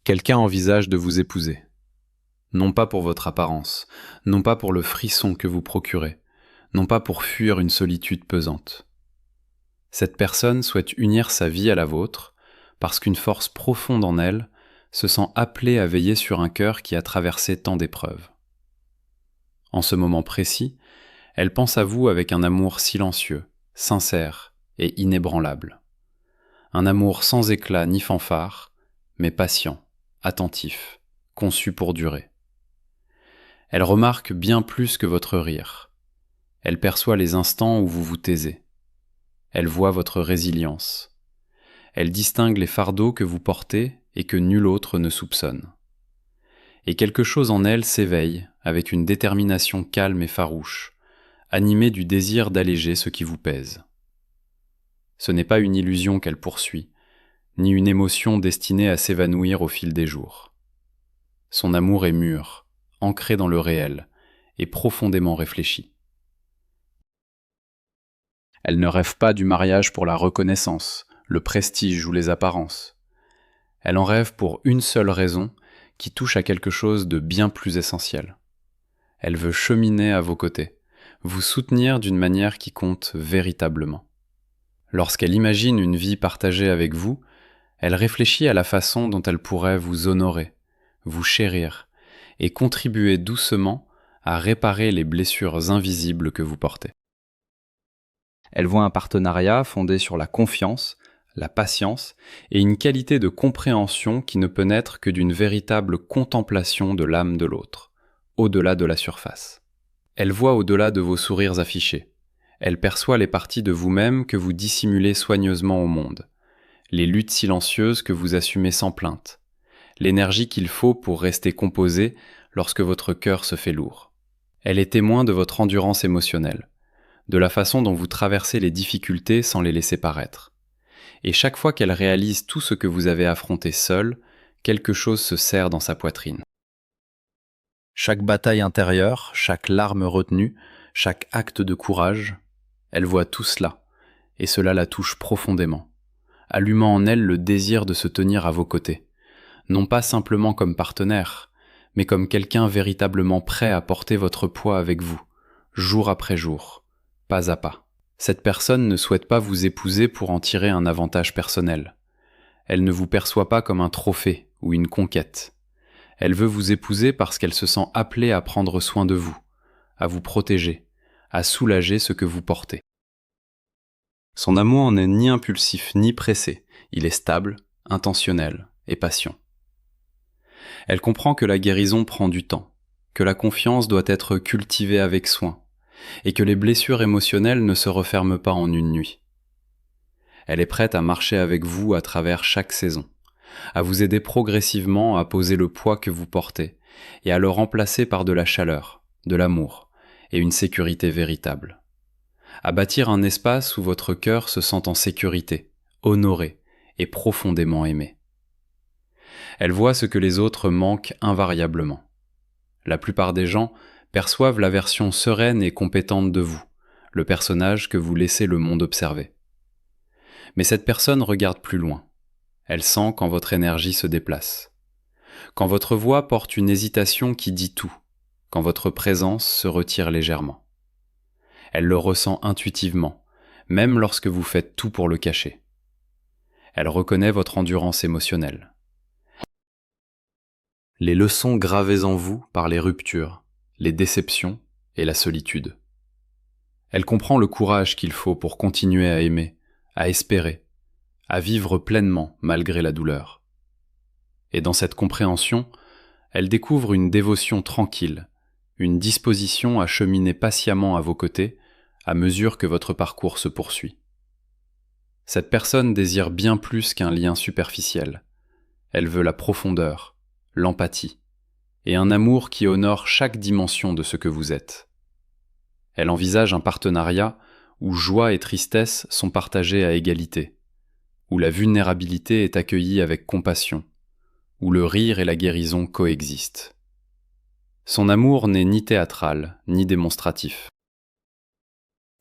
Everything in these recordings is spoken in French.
Quelqu'un envisage de vous épouser. Non pas pour votre apparence, non pas pour le frisson que vous procurez, non pas pour fuir une solitude pesante. Cette personne souhaite unir sa vie à la vôtre parce qu'une force profonde en elle se sent appelée à veiller sur un cœur qui a traversé tant d'épreuves. En ce moment précis, elle pense à vous avec un amour silencieux, sincère et inébranlable. Un amour sans éclat ni fanfare, mais patient, attentif, conçu pour durer. Elle remarque bien plus que votre rire. Elle perçoit les instants où vous vous taisez. Elle voit votre résilience. Elle distingue les fardeaux que vous portez et que nul autre ne soupçonne. Et quelque chose en elle s'éveille avec une détermination calme et farouche, animée du désir d'alléger ce qui vous pèse. Ce n'est pas une illusion qu'elle poursuit, ni une émotion destinée à s'évanouir au fil des jours. Son amour est mûr, ancré dans le réel et profondément réfléchi. Elle ne rêve pas du mariage pour la reconnaissance, le prestige ou les apparences. Elle en rêve pour une seule raison qui touche à quelque chose de bien plus essentiel. Elle veut cheminer à vos côtés, vous soutenir d'une manière qui compte véritablement. Lorsqu'elle imagine une vie partagée avec vous, elle réfléchit à la façon dont elle pourrait vous honorer, vous chérir et contribuer doucement à réparer les blessures invisibles que vous portez. Elle voit un partenariat fondé sur la confiance, la patience et une qualité de compréhension qui ne peut naître que d'une véritable contemplation de l'âme de l'autre, au-delà de la surface. Elle voit au-delà de vos sourires affichés. Elle perçoit les parties de vous-même que vous dissimulez soigneusement au monde, les luttes silencieuses que vous assumez sans plainte, l'énergie qu'il faut pour rester composé lorsque votre cœur se fait lourd. Elle est témoin de votre endurance émotionnelle, de la façon dont vous traversez les difficultés sans les laisser paraître. Et chaque fois qu'elle réalise tout ce que vous avez affronté seul, quelque chose se serre dans sa poitrine. Chaque bataille intérieure, chaque larme retenue, chaque acte de courage, elle voit tout cela, et cela la touche profondément, allumant en elle le désir de se tenir à vos côtés, non pas simplement comme partenaire, mais comme quelqu'un véritablement prêt à porter votre poids avec vous, jour après jour, pas à pas. Cette personne ne souhaite pas vous épouser pour en tirer un avantage personnel. Elle ne vous perçoit pas comme un trophée ou une conquête. Elle veut vous épouser parce qu'elle se sent appelée à prendre soin de vous, à vous protéger, à soulager ce que vous portez. Son amour n'est ni impulsif ni pressé, il est stable, intentionnel et patient. Elle comprend que la guérison prend du temps, que la confiance doit être cultivée avec soin, et que les blessures émotionnelles ne se referment pas en une nuit. Elle est prête à marcher avec vous à travers chaque saison, à vous aider progressivement à poser le poids que vous portez et à le remplacer par de la chaleur, de l'amour et une sécurité véritable. À bâtir un espace où votre cœur se sent en sécurité, honoré et profondément aimé. Elle voit ce que les autres manquent invariablement. La plupart des gens perçoivent la version sereine et compétente de vous, le personnage que vous laissez le monde observer. Mais cette personne regarde plus loin. Elle sent quand votre énergie se déplace. Quand votre voix porte une hésitation qui dit tout. Quand votre présence se retire légèrement. Elle le ressent intuitivement, même lorsque vous faites tout pour le cacher. Elle reconnaît votre endurance émotionnelle. Les leçons gravées en vous par les ruptures, les déceptions et la solitude. Elle comprend le courage qu'il faut pour continuer à aimer, à espérer, à vivre pleinement malgré la douleur. Et dans cette compréhension, elle découvre une dévotion tranquille, une disposition à cheminer patiemment à vos côtés à mesure que votre parcours se poursuit. Cette personne désire bien plus qu'un lien superficiel. Elle veut la profondeur, l'empathie, et un amour qui honore chaque dimension de ce que vous êtes. Elle envisage un partenariat où joie et tristesse sont partagées à égalité, où la vulnérabilité est accueillie avec compassion, où le rire et la guérison coexistent. Son amour n'est ni théâtral, ni démonstratif.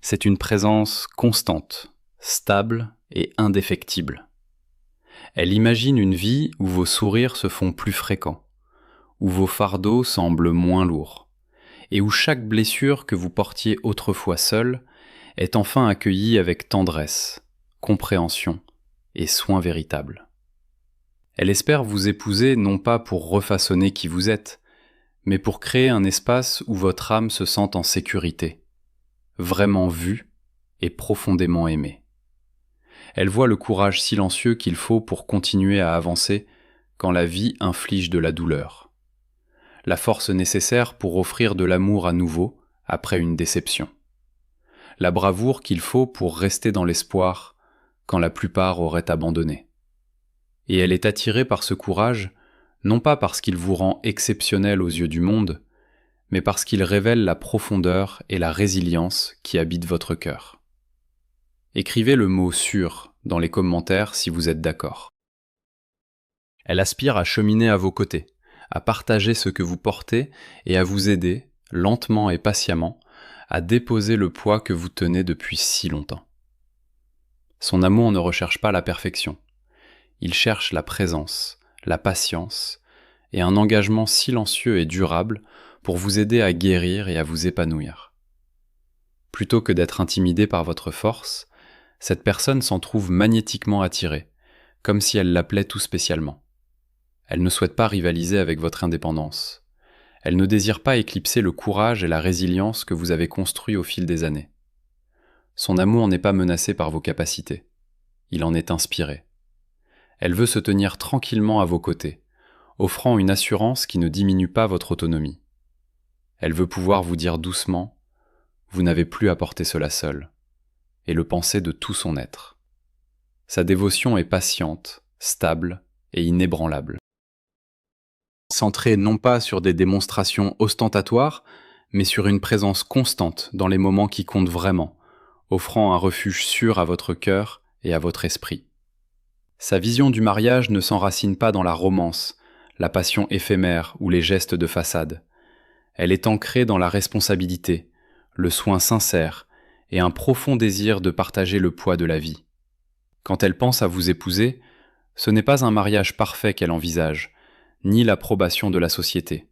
C'est une présence constante, stable et indéfectible. Elle imagine une vie où vos sourires se font plus fréquents, où vos fardeaux semblent moins lourds, et où chaque blessure que vous portiez autrefois seule est enfin accueillie avec tendresse, compréhension et soin véritable. Elle espère vous épouser non pas pour refaçonner qui vous êtes, mais pour créer un espace où votre âme se sente en sécurité, vraiment vue et profondément aimée. Elle voit le courage silencieux qu'il faut pour continuer à avancer quand la vie inflige de la douleur, la force nécessaire pour offrir de l'amour à nouveau après une déception, la bravoure qu'il faut pour rester dans l'espoir quand la plupart auraient abandonné. Et elle est attirée par ce courage, non pas parce qu'il vous rend exceptionnel aux yeux du monde, mais parce qu'il révèle la profondeur et la résilience qui habitent votre cœur. Écrivez le mot « sûr » dans les commentaires si vous êtes d'accord. Elle aspire à cheminer à vos côtés, à partager ce que vous portez et à vous aider, lentement et patiemment, à déposer le poids que vous tenez depuis si longtemps. Son amour ne recherche pas la perfection. Il cherche la présence, la patience et un engagement silencieux et durable pour vous aider à guérir et à vous épanouir. Plutôt que d'être intimidé par votre force, cette personne s'en trouve magnétiquement attirée, comme si elle l'appelait tout spécialement. Elle ne souhaite pas rivaliser avec votre indépendance. Elle ne désire pas éclipser le courage et la résilience que vous avez construits au fil des années. Son amour n'est pas menacé par vos capacités. Il en est inspiré. Elle veut se tenir tranquillement à vos côtés, offrant une assurance qui ne diminue pas votre autonomie. Elle veut pouvoir vous dire doucement « Vous n'avez plus à porter cela seul », et le penser de tout son être. Sa dévotion est patiente, stable et inébranlable. Centrée non pas sur des démonstrations ostentatoires, mais sur une présence constante dans les moments qui comptent vraiment, offrant un refuge sûr à votre cœur et à votre esprit. Sa vision du mariage ne s'enracine pas dans la romance, la passion éphémère ou les gestes de façade. Elle est ancrée dans la responsabilité, le soin sincère et un profond désir de partager le poids de la vie. Quand elle pense à vous épouser, ce n'est pas un mariage parfait qu'elle envisage, ni l'approbation de la société.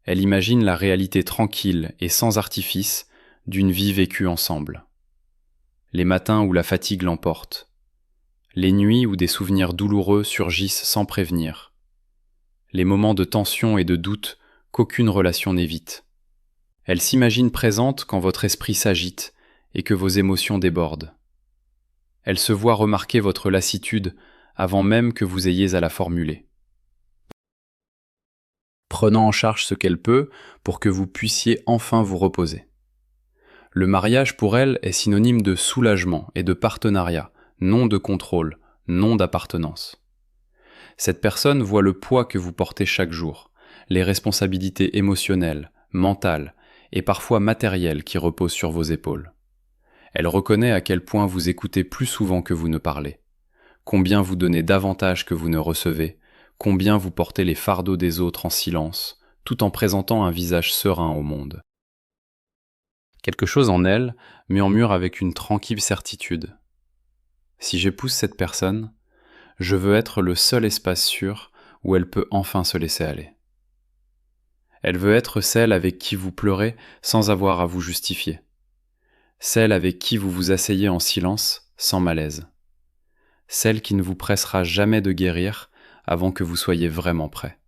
Elle imagine la réalité tranquille et sans artifice d'une vie vécue ensemble. Les matins où la fatigue l'emporte, les nuits où des souvenirs douloureux surgissent sans prévenir, les moments de tension et de doute qu'aucune relation n'évite. Elle s'imagine présente quand votre esprit s'agite et que vos émotions débordent. Elle se voit remarquer votre lassitude avant même que vous ayez à la formuler, prenant en charge ce qu'elle peut pour que vous puissiez enfin vous reposer. Le mariage pour elle est synonyme de soulagement et de partenariat, non de contrôle, non d'appartenance. Cette personne voit le poids que vous portez chaque jour, les responsabilités émotionnelles, mentales et parfois matérielles qui reposent sur vos épaules. Elle reconnaît à quel point vous écoutez plus souvent que vous ne parlez, combien vous donnez davantage que vous ne recevez, combien vous portez les fardeaux des autres en silence, tout en présentant un visage serein au monde. Quelque chose en elle murmure avec une tranquille certitude. Si j'épouse cette personne, je veux être le seul espace sûr où elle peut enfin se laisser aller. Elle veut être celle avec qui vous pleurez sans avoir à vous justifier. Celle avec qui vous vous asseyez en silence, sans malaise. Celle qui ne vous pressera jamais de guérir avant que vous soyez vraiment prêt.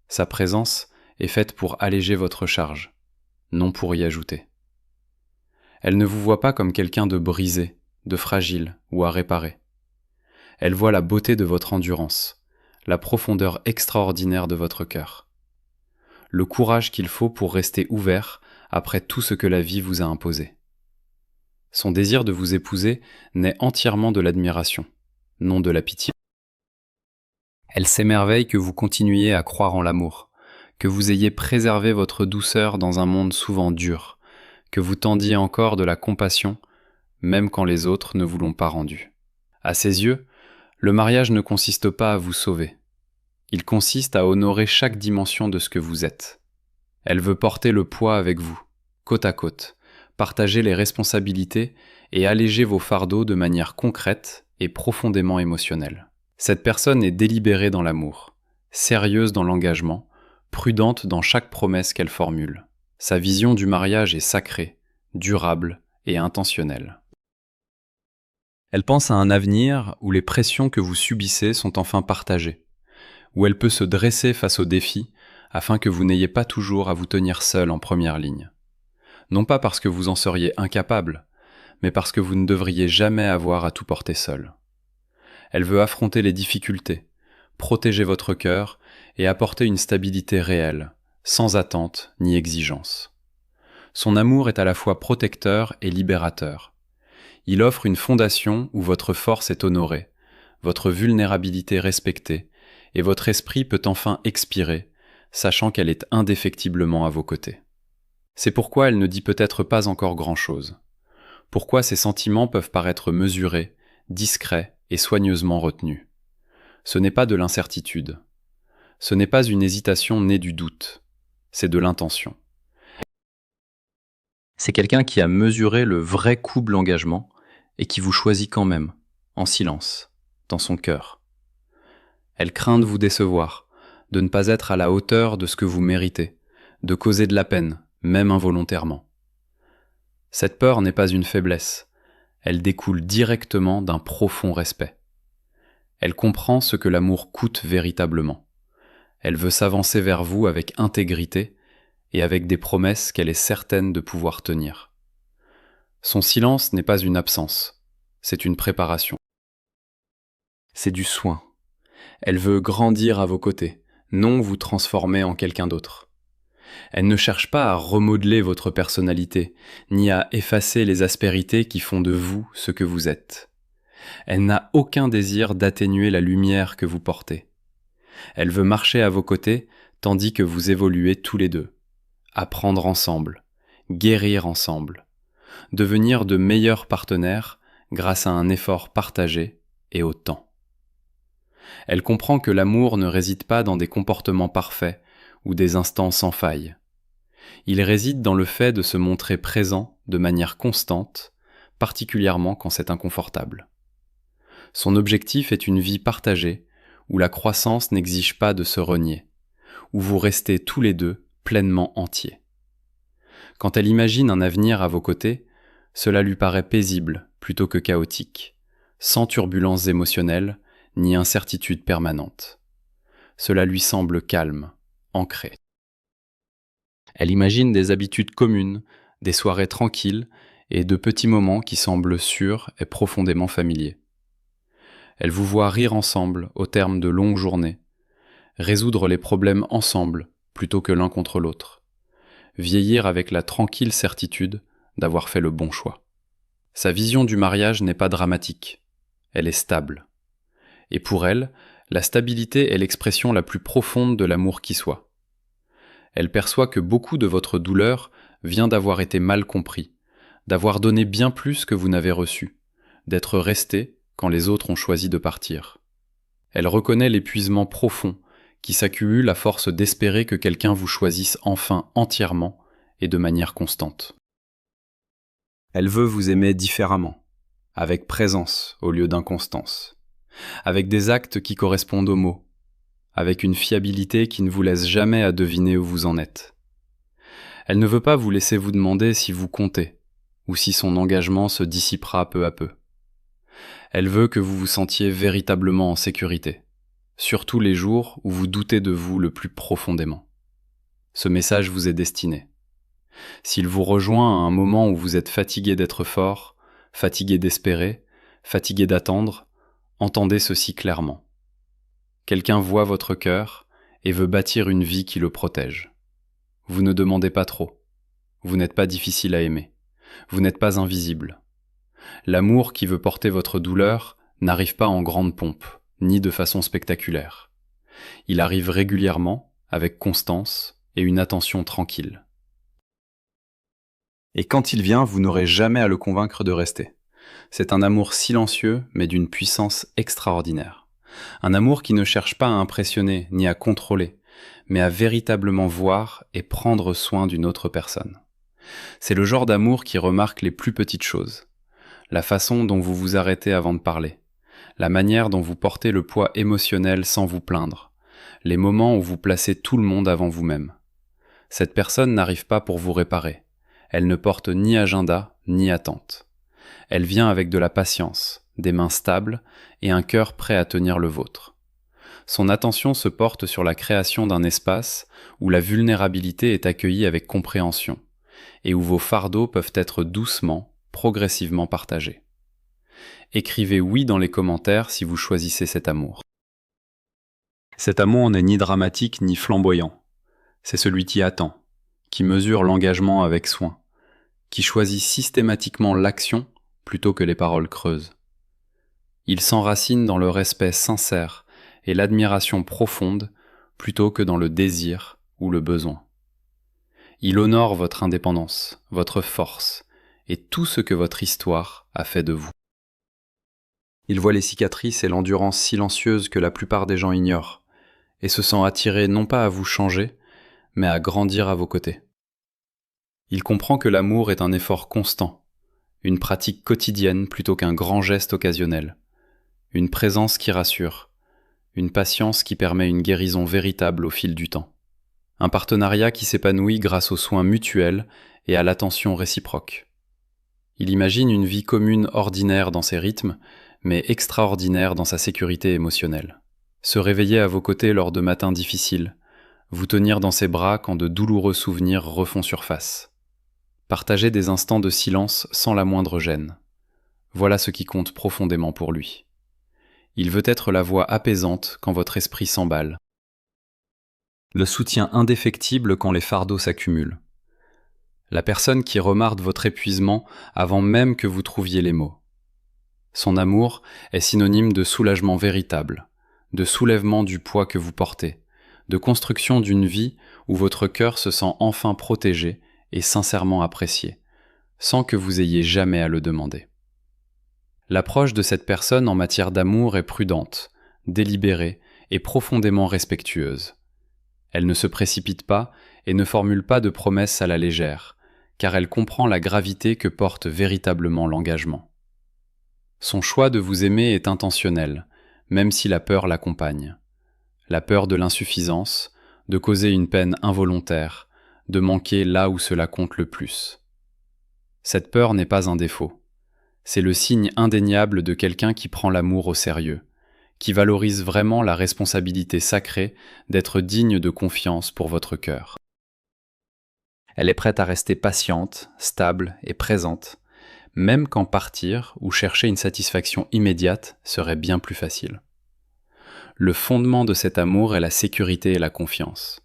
Sa présence est faite pour alléger votre charge, non pour y ajouter. Elle ne vous voit pas comme quelqu'un de brisé, de fragile ou à réparer. Elle voit la beauté de votre endurance, la profondeur extraordinaire de votre cœur, le courage qu'il faut pour rester ouvert après tout ce que la vie vous a imposé. Son désir de vous épouser naît entièrement de l'admiration, non de la pitié. Elle s'émerveille que vous continuiez à croire en l'amour, que vous ayez préservé votre douceur dans un monde souvent dur, que vous tendiez encore de la compassion, même quand les autres ne vous l'ont pas rendu. À ses yeux, le mariage ne consiste pas à vous sauver. Il consiste à honorer chaque dimension de ce que vous êtes. Elle veut porter le poids avec vous, côte à côte, partager les responsabilités et alléger vos fardeaux de manière concrète et profondément émotionnelle. Cette personne est délibérée dans l'amour, sérieuse dans l'engagement, prudente dans chaque promesse qu'elle formule. Sa vision du mariage est sacrée, durable et intentionnelle. Elle pense à un avenir où les pressions que vous subissez sont enfin partagées, où elle peut se dresser face aux défis afin que vous n'ayez pas toujours à vous tenir seul en première ligne. Non pas parce que vous en seriez incapable, mais parce que vous ne devriez jamais avoir à tout porter seul. Elle veut affronter les difficultés, protéger votre cœur et apporter une stabilité réelle, sans attente ni exigence. Son amour est à la fois protecteur et libérateur. Il offre une fondation où votre force est honorée, votre vulnérabilité respectée, et votre esprit peut enfin expirer, sachant qu'elle est indéfectiblement à vos côtés. C'est pourquoi elle ne dit peut-être pas encore grand-chose. Pourquoi ses sentiments peuvent paraître mesurés, discrets et soigneusement retenus. Ce n'est pas de l'incertitude. Ce n'est pas une hésitation née du doute. C'est de l'intention. C'est quelqu'un qui a mesuré le vrai coût de l'engagement et qui vous choisit quand même, en silence, dans son cœur. Elle craint de vous décevoir, de ne pas être à la hauteur de ce que vous méritez, de causer de la peine, même involontairement. Cette peur n'est pas une faiblesse, elle découle directement d'un profond respect. Elle comprend ce que l'amour coûte véritablement. Elle veut s'avancer vers vous avec intégrité et avec des promesses qu'elle est certaine de pouvoir tenir. Son silence n'est pas une absence, c'est une préparation. C'est du soin. Elle veut grandir à vos côtés, non vous transformer en quelqu'un d'autre. Elle ne cherche pas à remodeler votre personnalité, ni à effacer les aspérités qui font de vous ce que vous êtes. Elle n'a aucun désir d'atténuer la lumière que vous portez. Elle veut marcher à vos côtés tandis que vous évoluez tous les deux, apprendre ensemble, guérir ensemble, devenir de meilleurs partenaires grâce à un effort partagé et au temps. Elle comprend que l'amour ne réside pas dans des comportements parfaits ou des instants sans faille. Il réside dans le fait de se montrer présent de manière constante, particulièrement quand c'est inconfortable. Son objectif est une vie partagée où la croissance n'exige pas de se renier, où vous restez tous les deux pleinement entiers. Quand elle imagine un avenir à vos côtés, cela lui paraît paisible plutôt que chaotique, sans turbulences émotionnelles ni incertitude permanente. Cela lui semble calme, ancré. Elle imagine des habitudes communes, des soirées tranquilles et de petits moments qui semblent sûrs et profondément familiers. Elle vous voit rire ensemble au terme de longues journées, résoudre les problèmes ensemble plutôt que l'un contre l'autre, vieillir avec la tranquille certitude d'avoir fait le bon choix. Sa vision du mariage n'est pas dramatique, elle est stable. Et pour elle, la stabilité est l'expression la plus profonde de l'amour qui soit. Elle perçoit que beaucoup de votre douleur vient d'avoir été mal compris, d'avoir donné bien plus que vous n'avez reçu, d'être resté quand les autres ont choisi de partir. Elle reconnaît l'épuisement profond qui s'accumule à force d'espérer que quelqu'un vous choisisse enfin entièrement et de manière constante. Elle veut vous aimer différemment, avec présence au lieu d'inconstance, avec des actes qui correspondent aux mots, avec une fiabilité qui ne vous laisse jamais à deviner où vous en êtes. Elle ne veut pas vous laisser vous demander si vous comptez, ou si son engagement se dissipera peu à peu. Elle veut que vous vous sentiez véritablement en sécurité, surtout les jours où vous doutez de vous le plus profondément. Ce message vous est destiné. S'il vous rejoint à un moment où vous êtes fatigué d'être fort, fatigué d'espérer, fatigué d'attendre, entendez ceci clairement. Quelqu'un voit votre cœur et veut bâtir une vie qui le protège. Vous ne demandez pas trop. Vous n'êtes pas difficile à aimer. Vous n'êtes pas invisible. L'amour qui veut porter votre douleur n'arrive pas en grande pompe, ni de façon spectaculaire. Il arrive régulièrement, avec constance et une attention tranquille. Et quand il vient, vous n'aurez jamais à le convaincre de rester. C'est un amour silencieux, mais d'une puissance extraordinaire. Un amour qui ne cherche pas à impressionner ni à contrôler, mais à véritablement voir et prendre soin d'une autre personne. C'est le genre d'amour qui remarque les plus petites choses. La façon dont vous vous arrêtez avant de parler, la manière dont vous portez le poids émotionnel sans vous plaindre, les moments où vous placez tout le monde avant vous-même. Cette personne n'arrive pas pour vous réparer. Elle ne porte ni agenda, ni attente. Elle vient avec de la patience, des mains stables et un cœur prêt à tenir le vôtre. Son attention se porte sur la création d'un espace où la vulnérabilité est accueillie avec compréhension et où vos fardeaux peuvent être doucement, progressivement partagés. Écrivez oui dans les commentaires si vous choisissez cet amour. Cet amour n'est ni dramatique ni flamboyant. C'est celui qui attend, qui mesure l'engagement avec soin, qui choisit systématiquement l'action plutôt que les paroles creuses. Il s'enracine dans le respect sincère et l'admiration profonde plutôt que dans le désir ou le besoin. Il honore votre indépendance, votre force et tout ce que votre histoire a fait de vous. Il voit les cicatrices et l'endurance silencieuse que la plupart des gens ignorent et se sent attiré non pas à vous changer, mais à grandir à vos côtés. Il comprend que l'amour est un effort constant, une pratique quotidienne plutôt qu'un grand geste occasionnel, une présence qui rassure, une patience qui permet une guérison véritable au fil du temps, un partenariat qui s'épanouit grâce aux soins mutuels et à l'attention réciproque. Il imagine une vie commune ordinaire dans ses rythmes, mais extraordinaire dans sa sécurité émotionnelle. Se réveiller à vos côtés lors de matins difficiles, vous tenir dans ses bras quand de douloureux souvenirs refont surface. Partager des instants de silence sans la moindre gêne. Voilà ce qui compte profondément pour lui. Il veut être la voix apaisante quand votre esprit s'emballe. Le soutien indéfectible quand les fardeaux s'accumulent. La personne qui remarque votre épuisement avant même que vous trouviez les mots. Son amour est synonyme de soulagement véritable, de soulèvement du poids que vous portez, de construction d'une vie où votre cœur se sent enfin protégé et sincèrement apprécié, sans que vous ayez jamais à le demander. L'approche de cette personne en matière d'amour est prudente, délibérée et profondément respectueuse. Elle ne se précipite pas et ne formule pas de promesses à la légère, car elle comprend la gravité que porte véritablement l'engagement. Son choix de vous aimer est intentionnel, même si la peur l'accompagne. La peur de l'insuffisance, de causer une peine involontaire, de manquer là où cela compte le plus. Cette peur n'est pas un défaut. C'est le signe indéniable de quelqu'un qui prend l'amour au sérieux, qui valorise vraiment la responsabilité sacrée d'être digne de confiance pour votre cœur. Elle est prête à rester patiente, stable et présente, même quand partir ou chercher une satisfaction immédiate serait bien plus facile. Le fondement de cet amour est la sécurité et la confiance.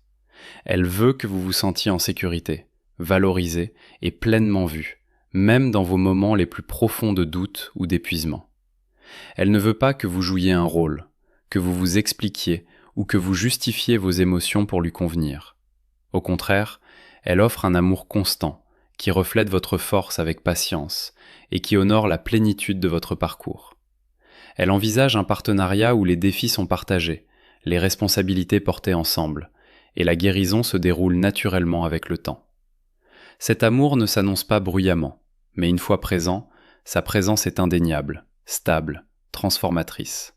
Elle veut que vous vous sentiez en sécurité, valorisé et pleinement vu, même dans vos moments les plus profonds de doute ou d'épuisement. Elle ne veut pas que vous jouiez un rôle, que vous vous expliquiez ou que vous justifiez vos émotions pour lui convenir. Au contraire, elle offre un amour constant, qui reflète votre force avec patience et qui honore la plénitude de votre parcours. Elle envisage un partenariat où les défis sont partagés, les responsabilités portées ensemble, et la guérison se déroule naturellement avec le temps. Cet amour ne s'annonce pas bruyamment, mais une fois présent, sa présence est indéniable, stable, transformatrice.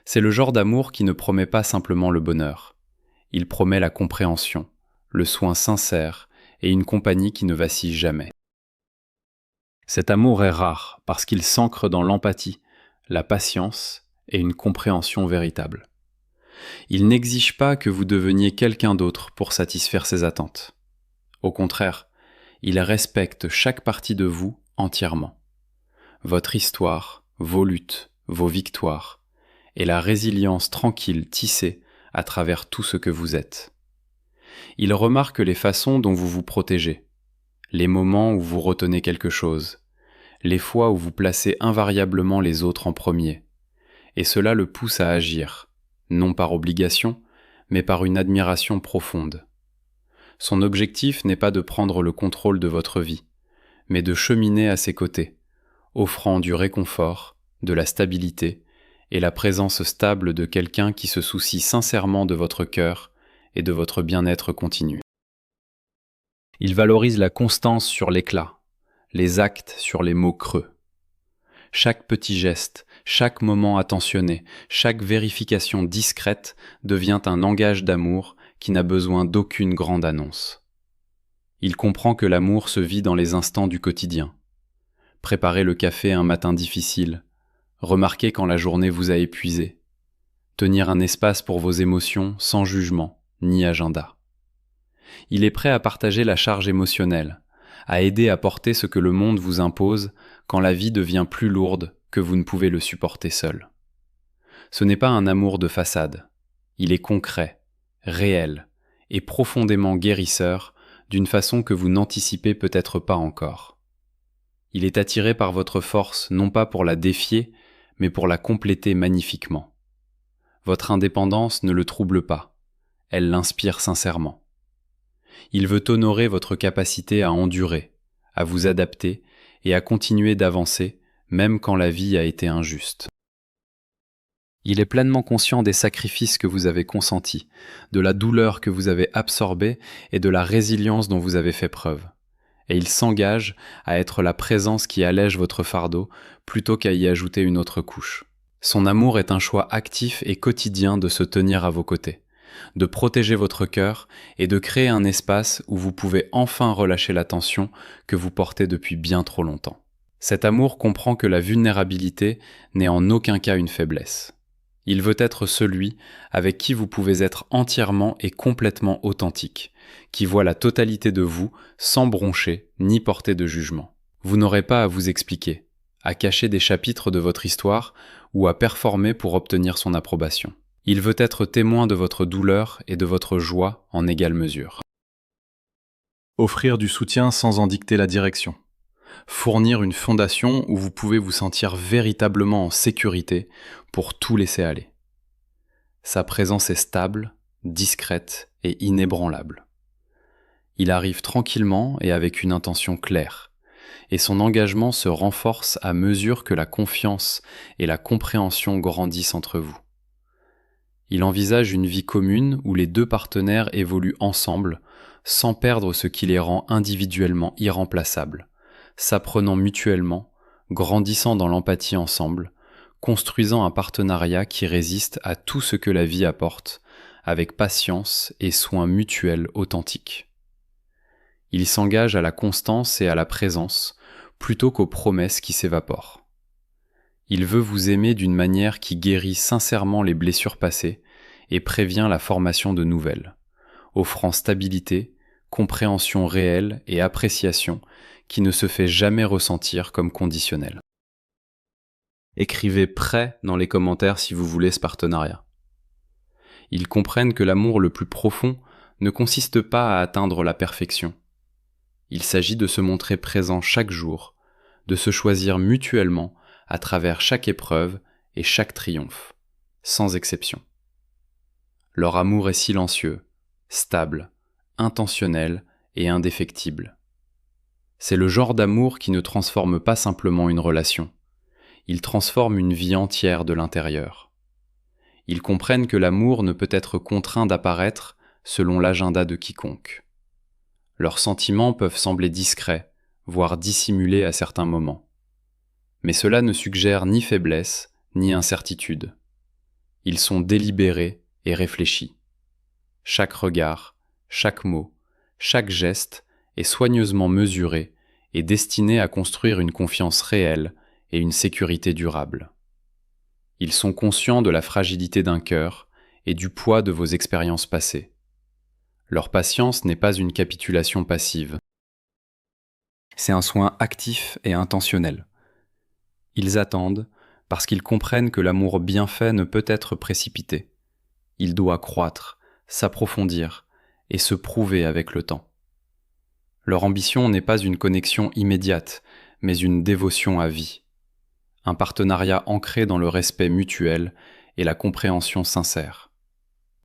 C'est le genre d'amour qui ne promet pas simplement le bonheur. Il promet la compréhension, le soin sincère et une compagnie qui ne vacille jamais. Cet amour est rare parce qu'il s'ancre dans l'empathie, la patience et une compréhension véritable. Il n'exige pas que vous deveniez quelqu'un d'autre pour satisfaire ses attentes. Au contraire, il respecte chaque partie de vous entièrement. Votre histoire, vos luttes, vos victoires, et la résilience tranquille tissée à travers tout ce que vous êtes. Il remarque les façons dont vous vous protégez, les moments où vous retenez quelque chose, les fois où vous placez invariablement les autres en premier, et cela le pousse à agir, non par obligation, mais par une admiration profonde. Son objectif n'est pas de prendre le contrôle de votre vie, mais de cheminer à ses côtés, offrant du réconfort, de la stabilité et la présence stable de quelqu'un qui se soucie sincèrement de votre cœur et de votre bien-être continu. Il valorise la constance sur l'éclat, les actes sur les mots creux. Chaque petit geste, Chaque moment attentionné, chaque vérification discrète devient un langage d'amour qui n'a besoin d'aucune grande annonce. Il comprend que l'amour se vit dans les instants du quotidien. Préparer le café un matin difficile, remarquer quand la journée vous a épuisé, tenir un espace pour vos émotions sans jugement ni agenda. Il est prêt à partager la charge émotionnelle, à aider à porter ce que le monde vous impose quand la vie devient plus lourde que vous ne pouvez le supporter seul. Ce n'est pas un amour de façade, il est concret, réel et profondément guérisseur d'une façon que vous n'anticipez peut-être pas encore. Il est attiré par votre force non pas pour la défier, mais pour la compléter magnifiquement. Votre indépendance ne le trouble pas, elle l'inspire sincèrement. Il veut honorer votre capacité à endurer, à vous adapter et à continuer d'avancer, même quand la vie a été injuste. Il est pleinement conscient des sacrifices que vous avez consentis, de la douleur que vous avez absorbée et de la résilience dont vous avez fait preuve. Et il s'engage à être la présence qui allège votre fardeau plutôt qu'à y ajouter une autre couche. Son amour est un choix actif et quotidien de se tenir à vos côtés, de protéger votre cœur et de créer un espace où vous pouvez enfin relâcher la tension que vous portez depuis bien trop longtemps. Cet amour comprend que la vulnérabilité n'est en aucun cas une faiblesse. Il veut être celui avec qui vous pouvez être entièrement et complètement authentique, qui voit la totalité de vous sans broncher ni porter de jugement. Vous n'aurez pas à vous expliquer, à cacher des chapitres de votre histoire ou à performer pour obtenir son approbation. Il veut être témoin de votre douleur et de votre joie en égale mesure. Offrir du soutien sans en dicter la direction. Fournir une fondation où vous pouvez vous sentir véritablement en sécurité pour tout laisser aller. Sa présence est stable, discrète et inébranlable. Il arrive tranquillement et avec une intention claire, et son engagement se renforce à mesure que la confiance et la compréhension grandissent entre vous. Il envisage une vie commune où les deux partenaires évoluent ensemble, sans perdre ce qui les rend individuellement irremplaçables, s'apprenant mutuellement, grandissant dans l'empathie ensemble, construisant un partenariat qui résiste à tout ce que la vie apporte, avec patience et soin mutuels authentiques. Il s'engage à la constance et à la présence, plutôt qu'aux promesses qui s'évaporent. Il veut vous aimer d'une manière qui guérit sincèrement les blessures passées et prévient la formation de nouvelles, offrant stabilité, compréhension réelle et appréciation qui ne se fait jamais ressentir comme conditionnelle. Écrivez prêt dans les commentaires si vous voulez ce partenariat. Ils comprennent que l'amour le plus profond ne consiste pas à atteindre la perfection. Il s'agit de se montrer présent chaque jour, de se choisir mutuellement à travers chaque épreuve et chaque triomphe, sans exception. Leur amour est silencieux, stable, intentionnel et indéfectible. C'est le genre d'amour qui ne transforme pas simplement une relation. Il transforme une vie entière de l'intérieur. Ils comprennent que l'amour ne peut être contraint d'apparaître selon l'agenda de quiconque. Leurs sentiments peuvent sembler discrets, voire dissimulés à certains moments. Mais cela ne suggère ni faiblesse, ni incertitude. Ils sont délibérés et réfléchis. Chaque regard, chaque mot, chaque geste est soigneusement mesuré et destiné à construire une confiance réelle et une sécurité durable. Ils sont conscients de la fragilité d'un cœur et du poids de vos expériences passées. Leur patience n'est pas une capitulation passive. C'est un soin actif et intentionnel. Ils attendent parce qu'ils comprennent que l'amour bien fait ne peut être précipité. Il doit croître, s'approfondir et se prouver avec le temps. Leur ambition n'est pas une connexion immédiate, mais une dévotion à vie. Un partenariat ancré dans le respect mutuel et la compréhension sincère.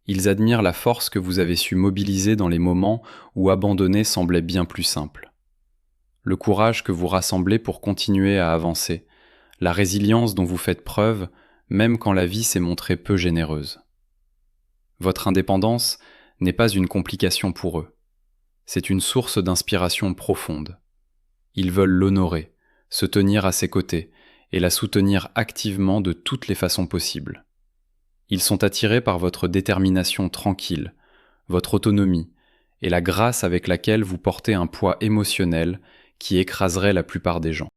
Ils admirent la force que vous avez su mobiliser dans les moments où abandonner semblait bien plus simple. Le courage que vous rassemblez pour continuer à avancer, la résilience dont vous faites preuve, même quand la vie s'est montrée peu généreuse. Votre indépendance n'est pas une complication pour eux. C'est une source d'inspiration profonde. Ils veulent l'honorer, se tenir à ses côtés et la soutenir activement de toutes les façons possibles. Ils sont attirés par votre détermination tranquille, votre autonomie et la grâce avec laquelle vous portez un poids émotionnel qui écraserait la plupart des gens.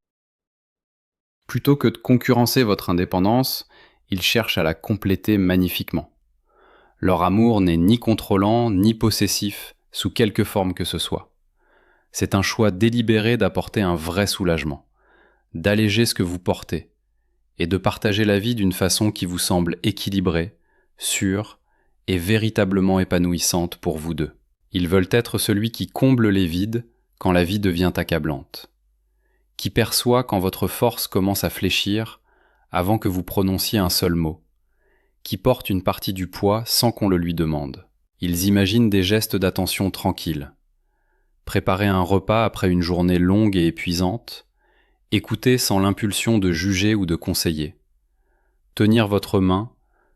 Plutôt que de concurrencer votre indépendance, ils cherchent à la compléter magnifiquement. Leur amour n'est ni contrôlant ni possessif, sous quelque forme que ce soit. C'est un choix délibéré d'apporter un vrai soulagement, d'alléger ce que vous portez, et de partager la vie d'une façon qui vous semble équilibrée, sûre et véritablement épanouissante pour vous deux. Ils veulent être celui qui comble les vides quand la vie devient accablante, qui perçoit quand votre force commence à fléchir avant que vous prononciez un seul mot, qui porte une partie du poids sans qu'on le lui demande. Ils imaginent des gestes d'attention tranquilles, préparer un repas après une journée longue et épuisante, écouter sans l'impulsion de juger ou de conseiller, tenir votre main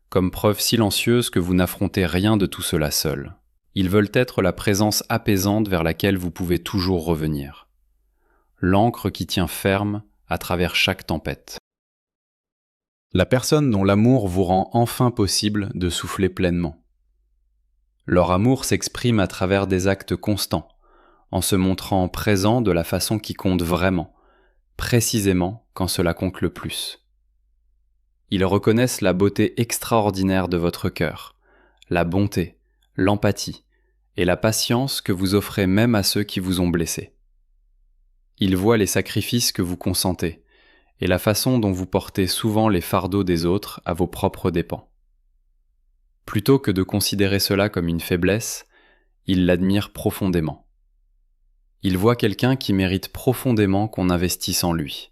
comme preuve silencieuse que vous n'affrontez rien de tout cela seul. Ils veulent être la présence apaisante vers laquelle vous pouvez toujours revenir, l'ancre qui tient ferme à travers chaque tempête. La personne dont l'amour vous rend enfin possible de souffler pleinement. Leur amour s'exprime à travers des actes constants, en se montrant présent de la façon qui compte vraiment, précisément quand cela compte le plus. Ils reconnaissent la beauté extraordinaire de votre cœur, la bonté, l'empathie et la patience que vous offrez même à ceux qui vous ont blessé. Ils voient les sacrifices que vous consentez et la façon dont vous portez souvent les fardeaux des autres à vos propres dépens. Plutôt que de considérer cela comme une faiblesse, ils l'admirent profondément. Ils voient quelqu'un qui mérite profondément qu'on investisse en lui.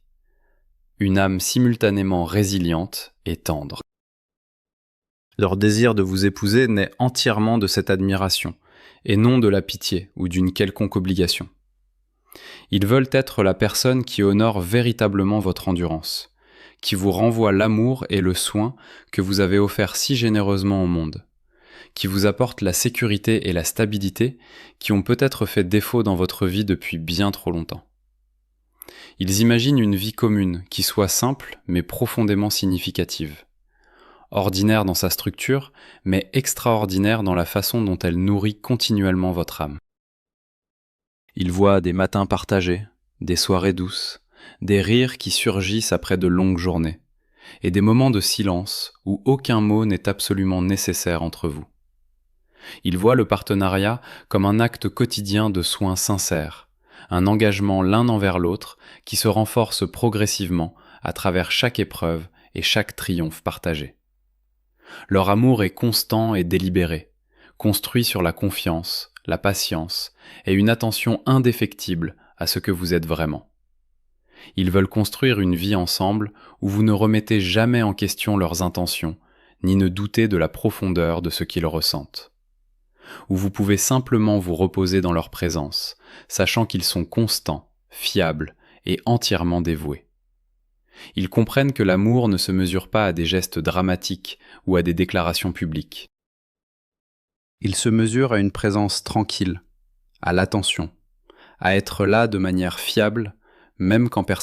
Une âme simultanément résiliente et tendre. Leur désir de vous épouser naît entièrement de cette admiration, et non de la pitié ou d'une quelconque obligation. Ils veulent être la personne qui honore véritablement votre endurance, qui vous renvoie l'amour et le soin que vous avez offert si généreusement au monde, qui vous apporte la sécurité et la stabilité qui ont peut-être fait défaut dans votre vie depuis bien trop longtemps. Ils imaginent une vie commune qui soit simple mais profondément significative. Ordinaire dans sa structure, mais extraordinaire dans la façon dont elle nourrit continuellement votre âme. Ils voient des matins partagés, des soirées douces, des rires qui surgissent après de longues journées, et des moments de silence où aucun mot n'est absolument nécessaire entre vous. Ils voient le partenariat comme un acte quotidien de soins sincères, un engagement l'un envers l'autre qui se renforce progressivement à travers chaque épreuve et chaque triomphe partagé. Leur amour est constant et délibéré, construit sur la confiance, la patience et une attention indéfectible à ce que vous êtes vraiment. Ils veulent construire une vie ensemble où vous ne remettez jamais en question leurs intentions, ni ne doutez de la profondeur de ce qu'ils ressentent. Où vous pouvez simplement vous reposer dans leur présence, sachant qu'ils sont constants, fiables et entièrement dévoués. Ils comprennent que l'amour ne se mesure pas à des gestes dramatiques ou à des déclarations publiques. Il se mesure à une présence tranquille, à l'attention, à être là de manière fiable, même quand personne